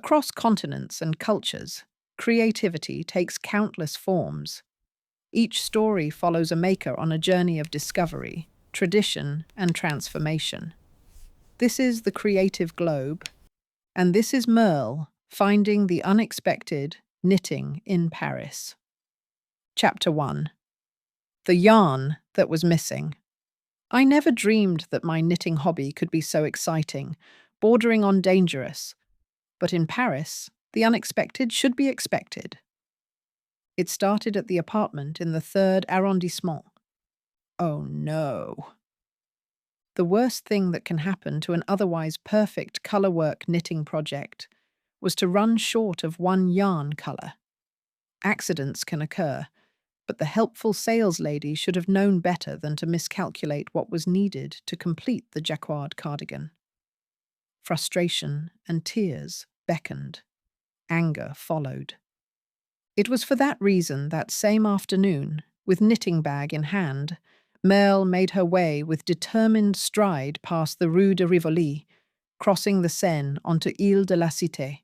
Across continents and cultures, creativity takes countless forms. Each story follows a maker on a journey of discovery, tradition, and transformation. This is the creative globe, and this is Merle, finding the unexpected, knitting in Paris. Chapter 1. The yarn that was missing. I never dreamed that my knitting hobby could be so exciting, bordering on dangerous. But in Paris, the unexpected should be expected. It started at the apartment in the 3rd arrondissement. Oh no. The worst thing that can happen to an otherwise perfect colorwork knitting project was to run short of one yarn color. Accidents can occur, but the helpful sales lady should have known better than to miscalculate what was needed to complete the jacquard cardigan. Frustration and tears beckoned. Anger followed. It was for that reason that same afternoon, with knitting bag in hand, Merle made her way with determined stride past the Rue de Rivoli, crossing the Seine onto Ile de la Cité.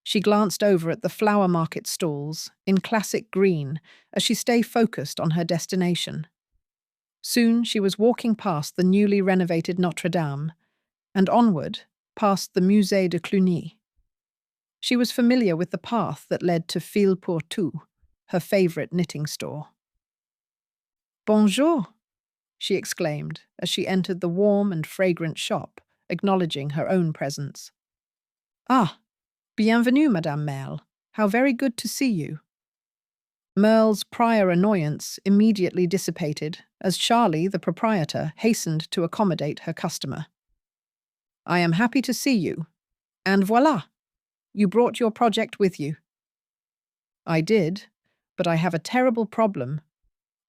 She glanced over at the flower market stalls, in classic green, as she stayed focused on her destination. Soon she was walking past the newly renovated Notre Dame, and onward, past the Musée de Cluny. She was familiar with the path that led to Fil pour Tout, her favourite knitting store. "Bonjour," she exclaimed as she entered the warm and fragrant shop, acknowledging her own presence. "Ah, bienvenue, Madame Merle. How very good to see you." Merle's prior annoyance immediately dissipated as Charlie, the proprietor, hastened to accommodate her customer. "I am happy to see you. And voilà, you brought your project with you." "I did, but I have a terrible problem.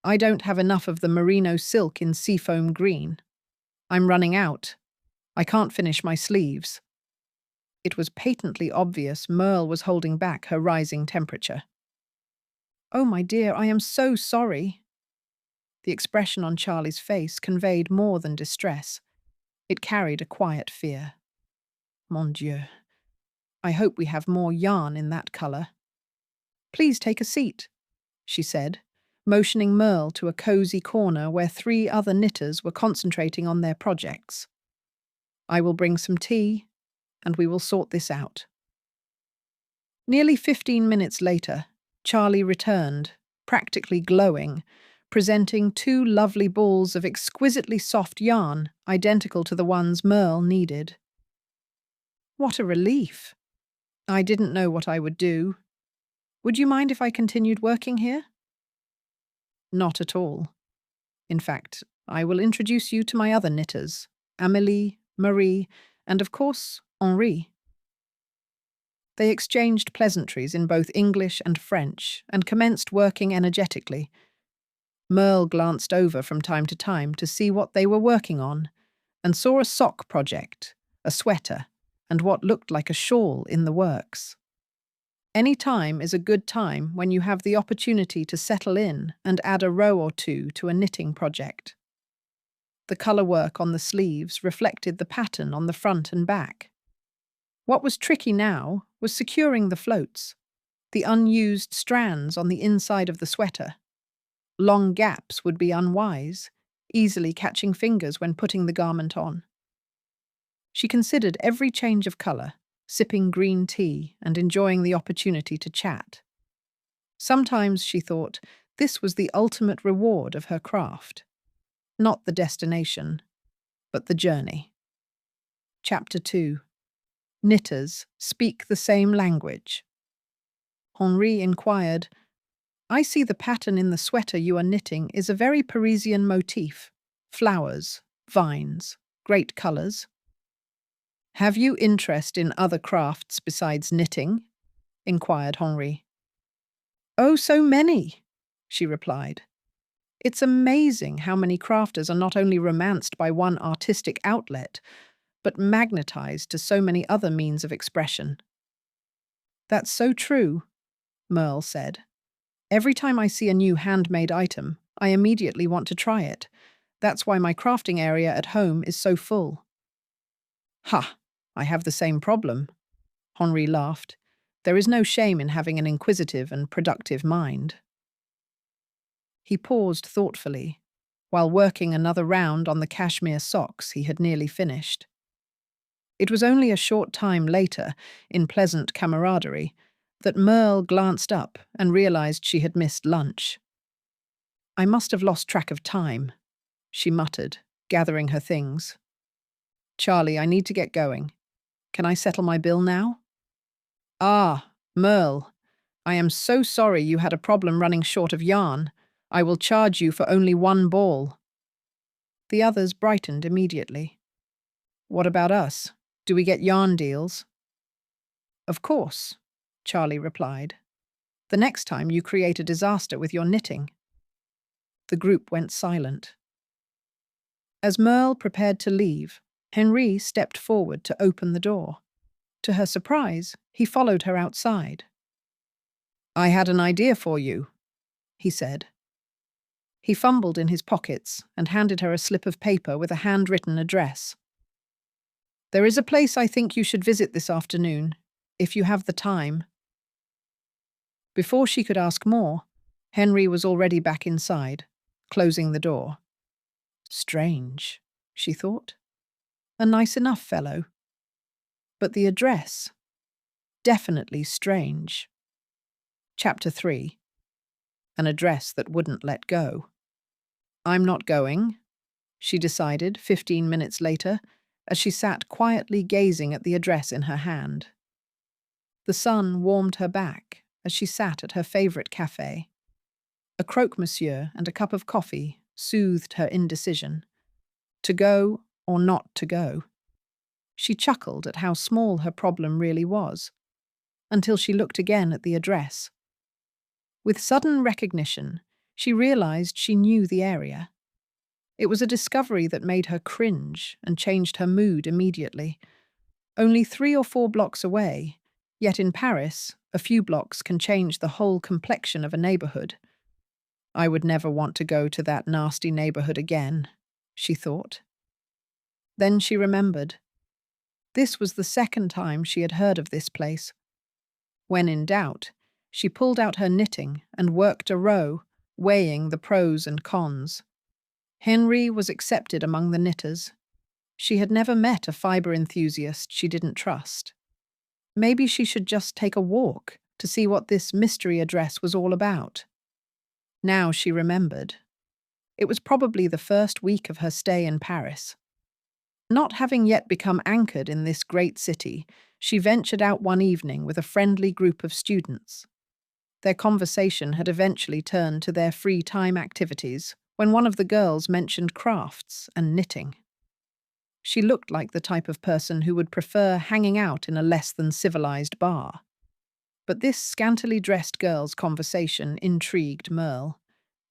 I don't have enough of the merino silk in seafoam green. I'm running out. I can't finish my sleeves." It was patently obvious Merle was holding back her rising temperature. "Oh, my dear, I am so sorry." The expression on Charlie's face conveyed more than distress. It carried a quiet fear. "Mon Dieu. I hope we have more yarn in that colour." "Please take a seat," she said, motioning Merle to a cosy corner where 3 other knitters were concentrating on their projects. "I will bring some tea, and we will sort this out." Nearly 15 minutes later, Charlie returned, practically glowing, presenting 2 lovely balls of exquisitely soft yarn, identical to the ones Merle needed. "What a relief. I didn't know what I would do. Would you mind if I continued working here?" "Not at all. In fact, I will introduce you to my other knitters, Amélie, Marie, and of course, Henri." They exchanged pleasantries in both English and French and commenced working energetically. Merle glanced over from time to time to see what they were working on, and saw a sock project, a sweater, and what looked like a shawl in the works. Any time is a good time when you have the opportunity to settle in and add a row or 2 to a knitting project. The colour work on the sleeves reflected the pattern on the front and back. What was tricky now was securing the floats, the unused strands on the inside of the sweater. Long gaps would be unwise, easily catching fingers when putting the garment on. She considered every change of colour, sipping green tea and enjoying the opportunity to chat. Sometimes, she thought, this was the ultimate reward of her craft. Not the destination, but the journey. Chapter 2. Knitters speak the same language. Henri inquired, "I see the pattern in the sweater you are knitting is a very Parisian motif. Flowers, vines, great colours. Have you interest in other crafts besides knitting?" inquired Henri. "Oh, so many," she replied. "It's amazing how many crafters are not only romanced by one artistic outlet, but magnetized to so many other means of expression." "That's so true," Merle said. "Every time I see a new handmade item, I immediately want to try it. That's why my crafting area at home is so full." "Ha, I have the same problem. Henri laughed. There is no shame in having an inquisitive and productive mind. He paused thoughtfully, while working another round on the cashmere socks he had nearly finished. It was only a short time later, in pleasant camaraderie, that Merle glanced up and realized she had missed lunch. I must have lost track of time, she muttered, gathering her things. Charlie, I need to get going. Can I settle my bill now? Ah, Merle, I am so sorry you had a problem running short of yarn. I will charge you for only one ball. The others brightened immediately. What about us? Do we get yarn deals? Of course, Charlie replied. The next time you create a disaster with your knitting. The group went silent. As Merle prepared to leave, Henri stepped forward to open the door. To her surprise, he followed her outside. I had an idea for you, he said. He fumbled in his pockets and handed her a slip of paper with a handwritten address. There is a place I think you should visit this afternoon, if you have the time. Before she could ask more, Henri was already back inside, closing the door. Strange, she thought. A nice enough fellow. But the address? Definitely strange. Chapter 3. An address that wouldn't let go. I'm not going, she decided 15 minutes later, as she sat quietly gazing at the address in her hand. The sun warmed her back as she sat at her favourite café. A croque-monsieur and a cup of coffee soothed her indecision. To go or not to go. She chuckled at how small her problem really was, until she looked again at the address. With sudden recognition, she realized she knew the area. It was a discovery that made her cringe and changed her mood immediately. Only 3 or 4 blocks away, yet in Paris, a few blocks can change the whole complexion of a neighborhood. I would never want to go to that nasty neighborhood again, she thought. Then she remembered. This was the second time she had heard of this place. When in doubt, she pulled out her knitting and worked a row, weighing the pros and cons. Henri was accepted among the knitters. She had never met a fibre enthusiast she didn't trust. Maybe she should just take a walk to see what this mystery address was all about. Now she remembered. It was probably the first week of her stay in Paris. Not having yet become anchored in this great city, she ventured out one evening with a friendly group of students. Their conversation had eventually turned to their free time activities when one of the girls mentioned crafts and knitting. She looked like the type of person who would prefer hanging out in a less than civilized bar. But this scantily dressed girl's conversation intrigued Merle.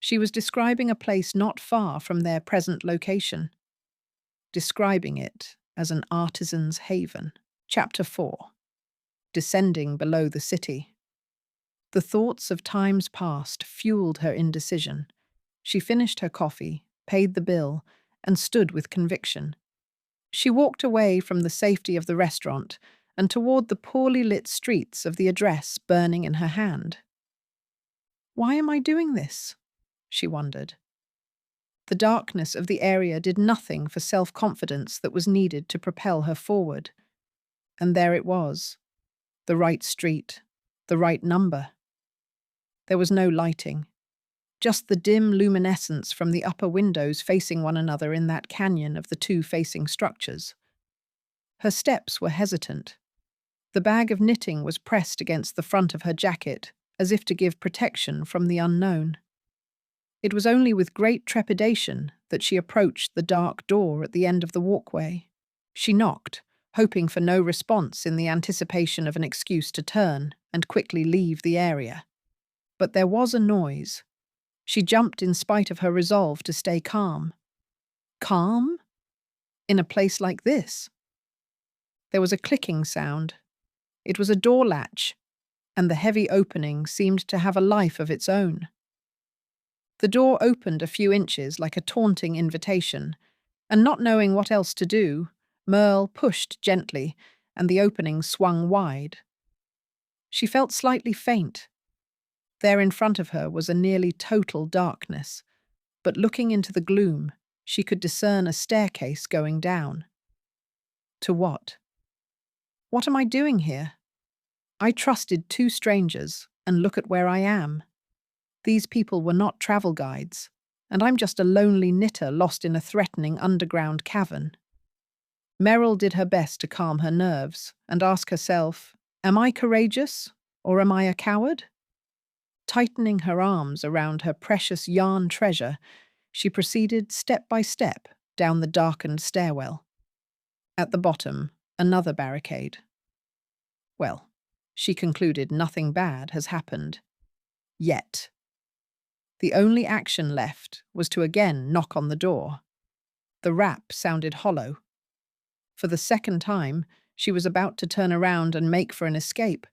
She was describing a place not far from their present location. Describing it as an artisan's haven. Chapter 4. Descending below the city. The thoughts of times past fueled her indecision. She finished her coffee, paid the bill, and stood with conviction. She walked away from the safety of the restaurant and toward the poorly lit streets of the address burning in her hand. Why am I doing this? She wondered. The darkness of the area did nothing for self-confidence that was needed to propel her forward. And there it was. The right street, the right number. There was no lighting. Just the dim luminescence from the upper windows facing one another in that canyon of the 2 facing structures. Her steps were hesitant. The bag of knitting was pressed against the front of her jacket, as if to give protection from the unknown. It was only with great trepidation that she approached the dark door at the end of the walkway. She knocked, hoping for no response in the anticipation of an excuse to turn and quickly leave the area. But there was a noise. She jumped in spite of her resolve to stay calm. Calm? In a place like this? There was a clicking sound. It was a door latch, and the heavy opening seemed to have a life of its own. The door opened a few inches like a taunting invitation, and not knowing what else to do, Merle pushed gently and the opening swung wide. She felt slightly faint. There in front of her was a nearly total darkness, but looking into the gloom, she could discern a staircase going down. To what? What am I doing here? I trusted two strangers, and look at where I am. These people were not travel guides, and I'm just a lonely knitter lost in a threatening underground cavern. Merle did her best to calm her nerves and ask herself, am I courageous, or am I a coward? Tightening her arms around her precious yarn treasure, she proceeded step by step down the darkened stairwell. At the bottom, another barricade. Well, she concluded nothing bad has happened. Yet. The only action left was to again knock on the door. The rap sounded hollow. For the second time, she was about to turn around and make for an escape,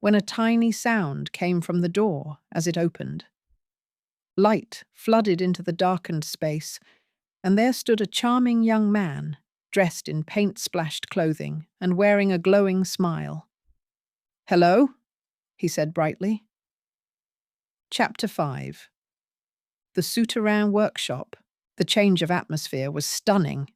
when a tiny sound came from the door as it opened. Light flooded into the darkened space, and there stood a charming young man, dressed in paint-splashed clothing and wearing a glowing smile. "Hello?" he said brightly. Chapter 5. The Souterrain workshop. The change of atmosphere was stunning.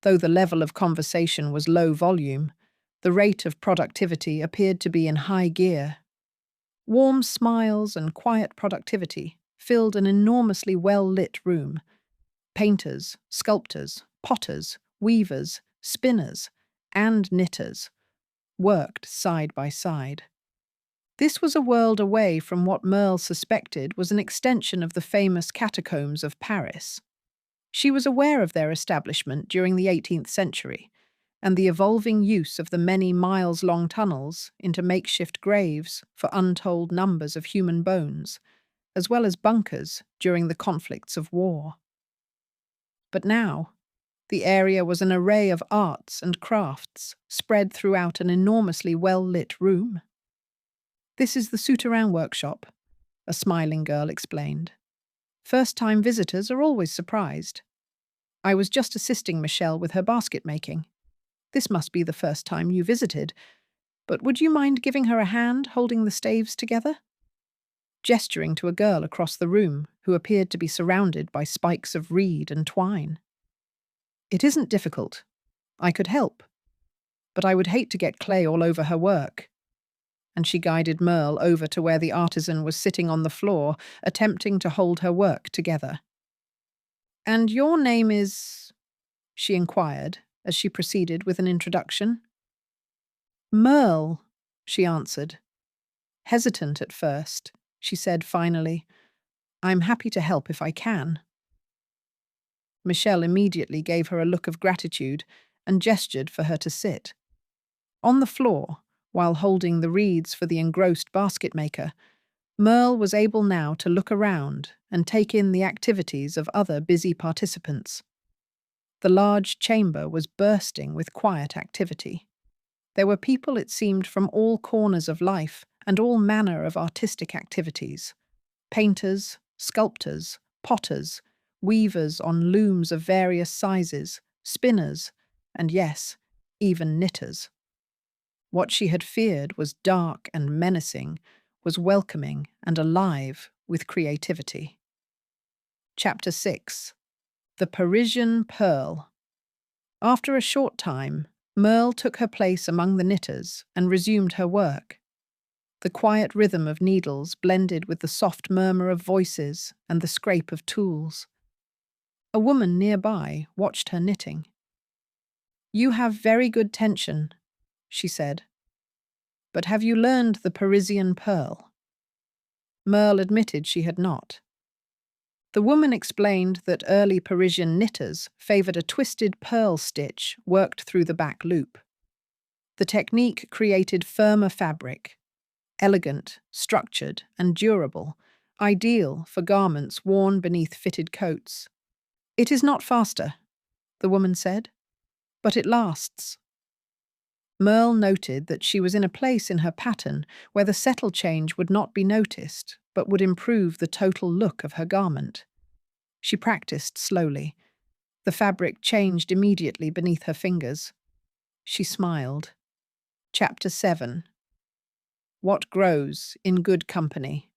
Though the level of conversation was low volume, the rate of productivity appeared to be in high gear. Warm smiles and quiet productivity filled an enormously well-lit room. Painters, sculptors, potters, weavers, spinners, and knitters worked side by side. This was a world away from what Merle suspected was an extension of the famous catacombs of Paris. She was aware of their establishment during the 18th century, and the evolving use of the many miles-long tunnels into makeshift graves for untold numbers of human bones, as well as bunkers during the conflicts of war. But now, the area was an array of arts and crafts spread throughout an enormously well-lit room. "This is the Souterrain workshop," a smiling girl explained. "First-time visitors are always surprised. I was just assisting Michelle with her basket making. This must be the first time you visited, but would you mind giving her a hand holding the staves together?" Gesturing to a girl across the room who appeared to be surrounded by spikes of reed and twine. "It isn't difficult. I could help. But I would hate to get clay all over her work." And she guided Merle over to where the artisan was sitting on the floor, attempting to hold her work together. "And your name is?" she inquired as she proceeded with an introduction. "Merle," she answered. Hesitant at first, she said finally, "I'm happy to help if I can." Michelle immediately gave her a look of gratitude and gestured for her to sit. On the floor, while holding the reeds for the engrossed basket maker, Merle was able now to look around and take in the activities of other busy participants. The large chamber was bursting with quiet activity. There were people, it seemed, from all corners of life and all manner of artistic activities. Painters, sculptors, potters, weavers on looms of various sizes, spinners, and yes, even knitters. What she had feared was dark and menacing, was welcoming and alive with creativity. Chapter 6. The Parisian Purl. After a short time, Merle took her place among the knitters and resumed her work. The quiet rhythm of needles blended with the soft murmur of voices and the scrape of tools. A woman nearby watched her knitting. "You have very good tension," she said. "But have you learned the Parisian Purl?" Merle admitted she had not. The woman explained that early Parisian knitters favoured a twisted pearl stitch worked through the back loop. The technique created firmer fabric, elegant, structured, and durable, ideal for garments worn beneath fitted coats. "It is not faster," the woman said, "but it lasts." Merle noted that she was in a place in her pattern where the settle change would not be noticed, but would improve the total look of her garment. She practiced slowly. The fabric changed immediately beneath her fingers. She smiled. Chapter 7. What Grows in Good Company.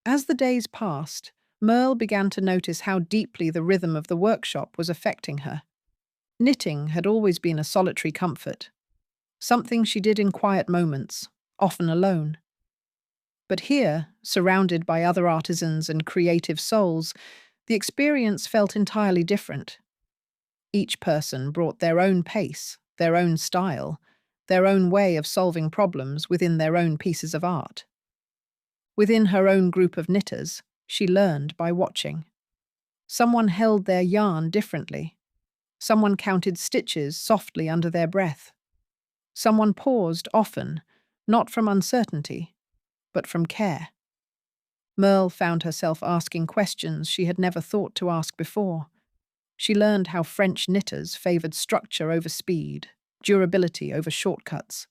As the days passed, Merle began to notice how deeply the rhythm of the workshop was affecting her. Knitting had always been a solitary comfort, something she did in quiet moments, often alone. But here, surrounded by other artisans and creative souls, the experience felt entirely different. Each person brought their own pace, their own style, their own way of solving problems within their own pieces of art. Within her own group of knitters, she learned by watching. Someone held their yarn differently. Someone counted stitches softly under their breath. Someone paused often, not from uncertainty, but from care. Merle found herself asking questions she had never thought to ask before. She learned how French knitters favoured structure over speed, durability over shortcuts.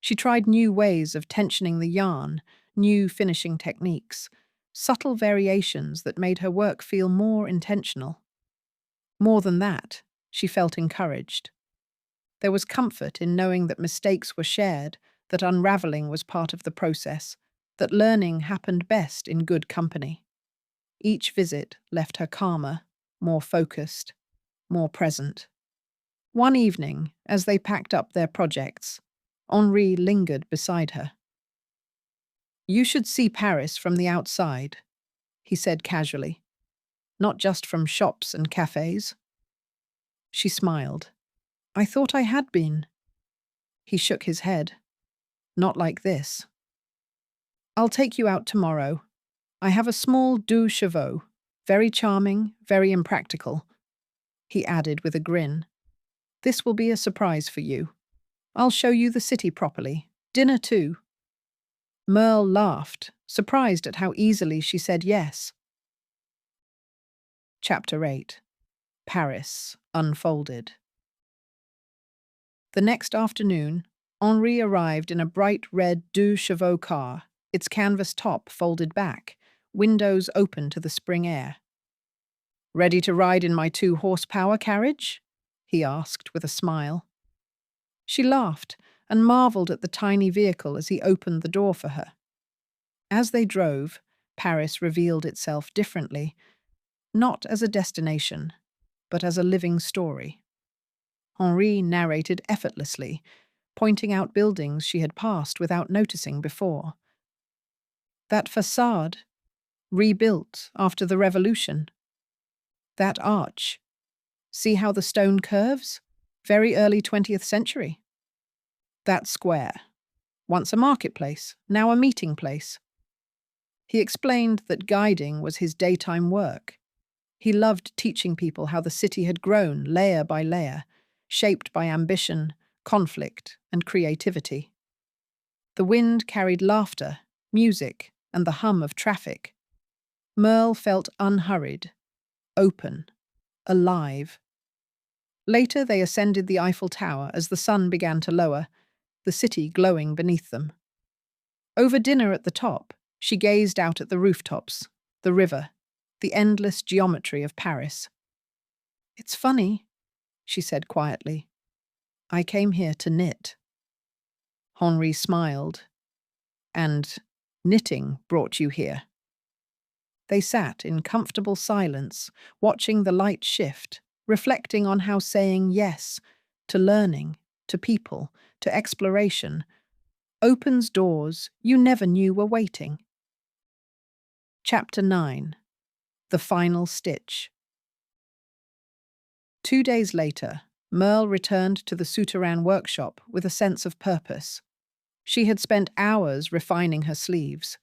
She tried new ways of tensioning the yarn, new finishing techniques, subtle variations that made her work feel more intentional. More than that, she felt encouraged. There was comfort in knowing that mistakes were shared, that unravelling was part of the process, that learning happened best in good company. Each visit left her calmer, more focused, more present. One evening, as they packed up their projects, Henri lingered beside her. "You should see Paris from the outside," he said casually, "not just from shops and cafes." She smiled. "I thought I had been." He shook his head. "Not like this." "I'll take you out tomorrow. I have a small deux chevaux, very charming, very impractical," he added with a grin. "This will be a surprise for you. I'll show you the city properly. Dinner too." Merle laughed, surprised at how easily she said yes. Chapter 8. Paris Unfolded. The next afternoon, Henri arrived in a bright red deux chevaux car, its canvas top folded back, windows open to the spring air. "Ready to ride in my 2-horsepower carriage?" he asked with a smile. She laughed and marvelled at the tiny vehicle as he opened the door for her. As they drove, Paris revealed itself differently, not as a destination, but as a living story. Henri narrated effortlessly, pointing out buildings she had passed without noticing before. That facade, rebuilt after the Revolution. That arch. See how the stone curves? Very early 20th century. That square. Once a marketplace, now a meeting place. He explained that guiding was his daytime work. He loved teaching people how the city had grown layer by layer, shaped by ambition, conflict, and creativity. The wind carried laughter, music, and the hum of traffic. Merle felt unhurried, open, alive. Later they ascended the Eiffel Tower as the sun began to lower, the city glowing beneath them. Over dinner at the top, she gazed out at the rooftops, the river, the endless geometry of Paris. "It's funny," she said quietly. "I came here to knit." Henri smiled. "And knitting brought you here." They sat in comfortable silence, watching the light shift, reflecting on how saying yes to learning, to people, to exploration, opens doors you never knew were waiting. Chapter 9. The Final Stitch. 2 days later, Merle returned to the Souterrain workshop with a sense of purpose. She had spent hours refining her sleeves,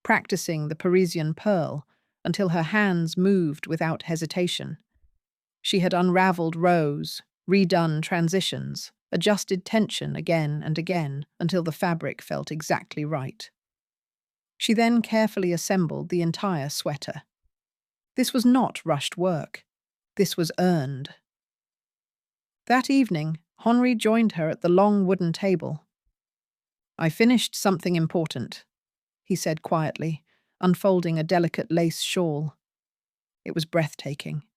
practicing the Parisian Purl until her hands moved without hesitation. She had unraveled rows, redone transitions, adjusted tension again and again until the fabric felt exactly right. She then carefully assembled the entire sweater. This was not rushed work. This was earned. That evening, Henri joined her at the long wooden table. "I finished something important," he said quietly, unfolding a delicate lace shawl. It was breathtaking,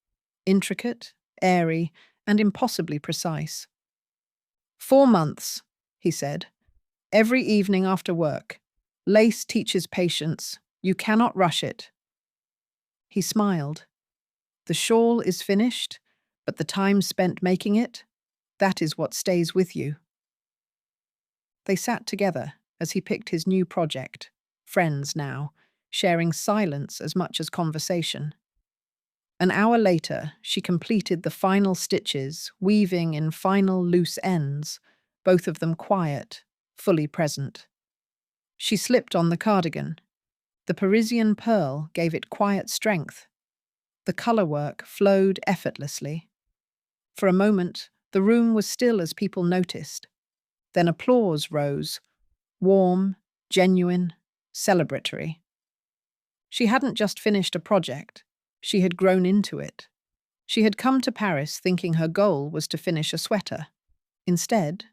intricate, airy, and impossibly precise. 4 months, he said. "Every evening after work. Lace teaches patience. You cannot rush it." He smiled. "The shawl is finished, but the time spent making it, that is what stays with you." They sat together as he picked his new project, friends now, sharing silence as much as conversation. An hour later, she completed the final stitches, weaving in final loose ends, both of them quiet, fully present. She slipped on the cardigan. The Parisian Purl gave it quiet strength. The colorwork flowed effortlessly. For a moment, the room was still as people noticed. Then applause rose, warm, genuine, celebratory. She hadn't just finished a project, she had grown into it. She had come to Paris thinking her goal was to finish a sweater. Instead,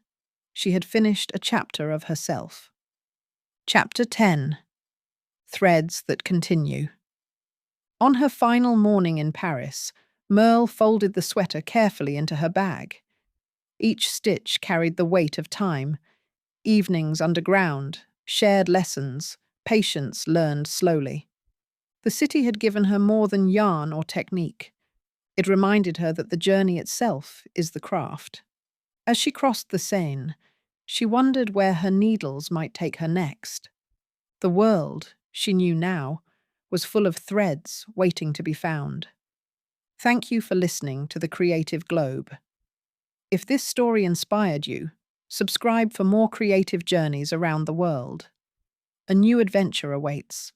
she had finished a chapter of herself. Chapter 10. Threads that Continue. On her final morning in Paris, Merle folded the sweater carefully into her bag. Each stitch carried the weight of time, evenings underground, shared lessons, patience learned slowly. The city had given her more than yarn or technique. It reminded her that the journey itself is the craft. As she crossed the Seine, she wondered where her needles might take her next. The world, she knew now, was full of threads waiting to be found. Thank you for listening to The Creative Globe. If this story inspired you, subscribe for more creative journeys around the world. A new adventure awaits.